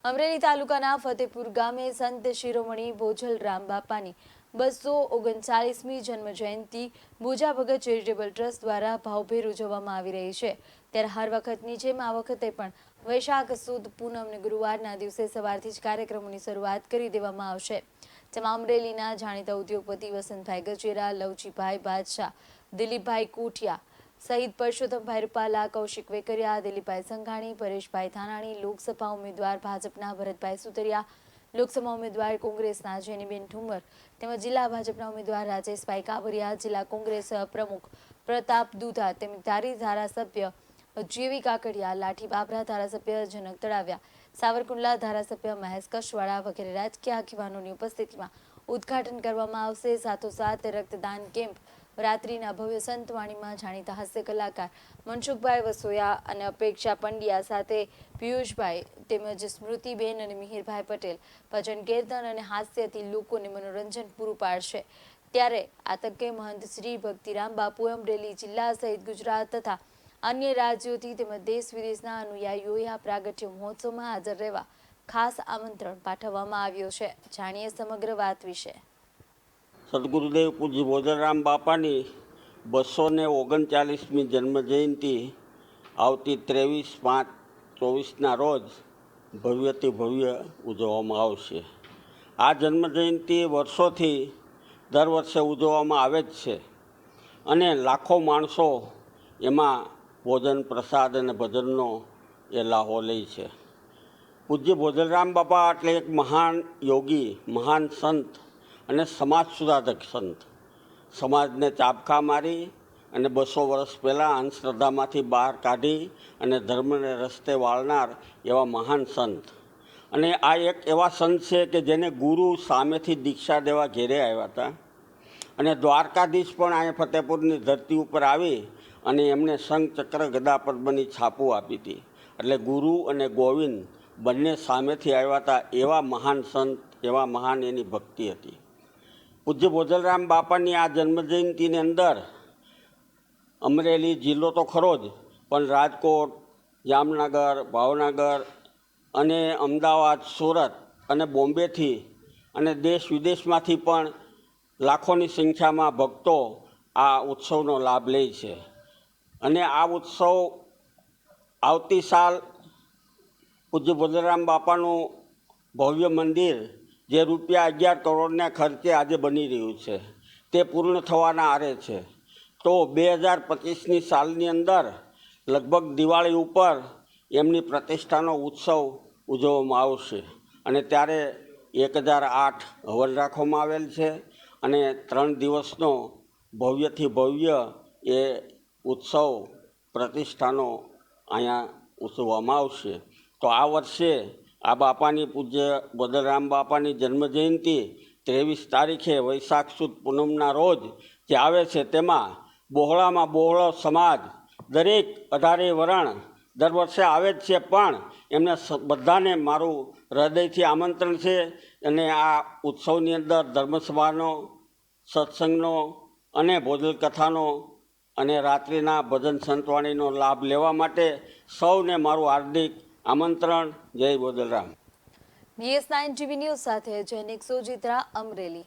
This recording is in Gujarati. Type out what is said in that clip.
અમરેલી તાલુકાના ફતેપુર ગામે સંત શિરોમણી બોજલરામ બાપાની 239મી જન્મ જયંતિ બોજા ભગત ચેરિટેબલ ટ્રસ્ટ દ્વારા ભાવભેર ઉજવવામાં આવી રહી છે। ત્યારે હર વખતની જેમ આ વખતે પણ વૈશાખ સુદ પૂનમ અને ગુરુવારના દિવસે સવારથી જ કાર્યક્રમોની શરૂઆત કરી દેવામાં આવશે। જેમાં અમરેલીના જાણીતા ઉદ્યોગપતિ વસંતભાઈ ગજેરા, લવજીભાઈ બાદશાહ, દિલીપભાઈ કોઠિયા સહિત પરસોત્તમભાઈ રૂપાલા, કૌશિક વેકરિયા, દિલીપભાઈ સંઘાણી, પરેશભાઈ થાનાણી, લોકસભા ઉમેદવાર ભાજપના ભરતભાઈ સુતરિયા, લોકસભા ઉમેદવાર કોંગ્રેસના જેનીબેન ઠુમર તેમજ જિલ્લા ભાજપના ઉમેદવાર રાજેશભાઈ કાબરિયા, જિલ્લા કોંગ્રેસ પ્રમુખ પ્રતાપ દુધા તેમજ ધારાસભ્ય જેવી કાકડિયા, લાઠી બાબરા ધારાસભ્ય જનક તળાવિયા, સાવરકુંડલા ધારાસભ્ય મહેશ કશવાળા વગેરે રાજકીય આગેવાનોની ઉપસ્થિતિમાં ઉદ્ઘાટન કરવામાં આવશે। સાથોસાથ રક્તદાન કેમ્પ, રાત્રિના ભવ્ય સંતવાણીમાં જાણીતા હાસ્ય કલાકાર મનસુખભાઈ વસોયા અને અપેક્ષા પંડ્યા સાથે પિયુષભાઈ તેમજ સ્મૃતિબેન અને મિહિરભાઈ પટેલ ભજન કીર્તન અને હાસ્યથી લોકોને મનોરંજન પૂરું પાડશે। ત્યારે આ તકે મહંત શ્રી ભક્તિરામ બાપુ અમરેલી જિલ્લા સહિત ગુજરાત તથા અન્ય રાજ્યોથી તેમજ દેશ વિદેશના અનુયાયીઓએ આ પ્રાગટ્ય મહોત્સવમાં હાજર રહેવા ખાસ આમંત્રણ પાઠવવામાં આવ્યું છે। જાણીએ સમગ્ર વાત વિશે। સદગુરુદેવ પૂજ્ય બોજલરામ બાપાની 239મી જન્મજયંતિ આવતી 23/5/24ના રોજ ભવ્યથી ભવ્ય ઉજવવામાં આવશે। આ જન્મજયંતિ વર્ષોથી દર વર્ષે ઉજવવામાં આવે જ છે અને લાખો માણસો એમાં ભોજન પ્રસાદ અને ભજનનો એ લાહો લે છે। પૂજ્ય બોજલરામ બાપા એટલે એક મહાન યોગી, મહાન સંત અને સમાજ સુધારક સંત। સમાજને ચાબખા મારી અને 200 વર્ષ પહેલાં અંધશ્રદ્ધામાંથી બહાર કાઢી અને ધર્મને રસ્તે વાળનાર એવા મહાન સંત। અને આ એક એવા સંત છે કે જેને ગુરુ સામેથી દીક્ષા દેવા ઘેરે આવ્યા હતા અને દ્વારકાધીશ પણ અહીંયા ફતેપુરની ધરતી ઉપર આવી અને એમને શંખ ચક્ર ગદા પદ્મની છાપું આપી હતી। એટલે ગુરુ અને ગોવિંદ બંને સામેથી આવ્યા હતા એવા મહાન સંત, એવા મહાન એની ભક્તિ હતી। પૂજ્ય બોજલરામ બાપાની આ જન્મજયંતિની અંદર અમરેલી જિલ્લો તો ખરો જ, પણ રાજકોટ, જામનગર, ભાવનગર અને અમદાવાદ, સુરત અને બોમ્બેથી અને દેશ વિદેશમાંથી પણ લાખોની સંખ્યામાં ભક્તો આ ઉત્સવનો લાભ લે છે। અને આ ઉત્સવ આવતી સાલ પૂજ્ય બોજલરામ બાપાનું ભવ્ય મંદિર જે ₹11 કરોડના ખર્ચે આજે બની રહ્યું છે તે પૂર્ણ થવાના આરે છે। તો 2025ની સાલની અંદર લગભગ દિવાળી ઉપર એમની પ્રતિષ્ઠાનો ઉત્સવ ઉજવવામાં આવશે અને ત્યારે 1008 હવન રાખવામાં આવેલ છે અને 3 દિવસનો ભવ્યથી ભવ્ય એ ઉત્સવ પ્રતિષ્ઠાનો અહીંયા ઉજવવામાં આવશે। તો આ વર્ષે આ બાપાની પૂજ્ય બોજલરામ બાપાની જન્મજયંતિ 23 તારીખે વૈશાખ સુદ પૂનમના રોજ જે આવે છે તેમાં બહોળામાં બહોળો સમાજ, દરેક 18 વર્ણ દર વર્ષે આવે જ છે, પણ એમને બધાને મારું હૃદયથી આમંત્રણ છે અને આ ઉત્સવની અંદર ધર્મસભાનો, સત્સંગનો અને ભોજન કથાનો અને રાત્રિના ભજન સંતવાણીનો લાભ લેવા માટે સૌને મારું હાર્દિક આમંત્રણ। જય બોજલરામ। BS9 TV ન્યૂઝ સાથે જૈનિક સોજિત્રા, અમરેલી।